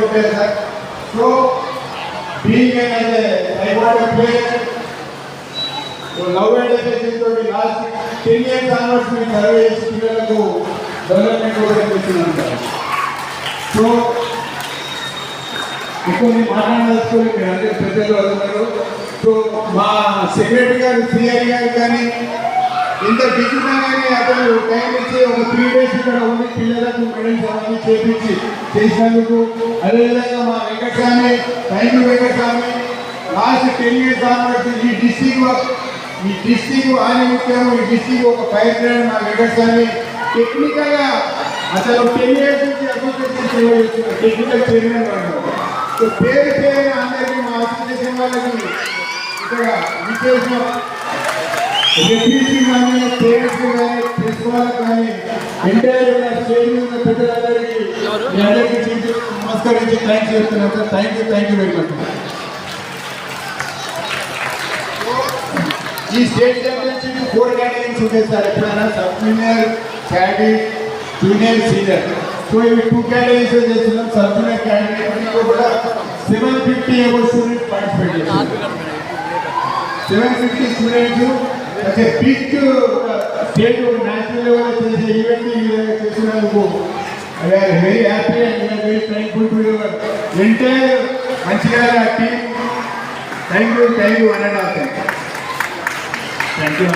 కొట్టారు sir. So being I want to play love and affection తోటి last 10 years onwards మీరు survey చేసి పిల్లలకు డెవలప్మెంట్ కూడా చేస్తున్నాను సార్. సో ఎక్కువ నేను మాట్లాడాల్సుకొని మీరు అందరూ పెద్దలు అన్నారు. సో మా సెక్రటరీ గారు సిఆర్ గారు కానీ ఇంత బిజీగా కానీ అతను టైం ఇచ్చి ఒక 3 days ఇక్కడ ఉండి పిల్లలకు మెడల్స్ అవన్నీ చేపించి చేసినందుకు, అదేవిధంగా మా Venkataswamy, thank you Venkataswamy. Last 10 years onwards ఈ డిస్టిక్ ఆనిముత్యం, ఈ డిస్టిక్ ఒక ఫైర్ బ్రాండ్ మా వెంకటస్వామి టెక్నికల్గా అసలు 10 years నుంచి అసోసియేషన్ సేవ చేస్తున్నారు, టెక్నికల్ చైర్మన్ వాళ్ళు. సో పేరు అందరికీ మా అసోసియేషన్ వాళ్ళకి ఇక్కడ విశేషం రిఫ్యూజింగ్ కానీ పేరెంట్స్ కానీ ప్రెస్ వాళ్ళకి కానీ ఎంటైర్ స్టేజ్ ఉన్న పెద్దలందరికీ అందరికీ నమస్కరించి థ్యాంక్స్ చెప్తున్నాను sir. Thank you very much. ఈ స్టేట్ ఛాంపియన్షిప్ 4 categories ఉంటాయి సార్. ఎప్పుడైనా sub junior, cadet, junior, senior. So ఇవి 2 categories చేస్తున్నాం. సబ్ జూనియర్ కేటగిరీలో కూడా 750 above స్టూడెంట్స్ పార్టిసిపేట్ చేస్తున్నారు. 750 స్టూడెంట్స్ అంటే బిగ్ స్టేట్ నేషనల్ లెవెల్ చేసే ఈవెంట్ చేసినందుకు very happy and very thankful to your entire Mancherial team. Thank you 1.5. Thank you.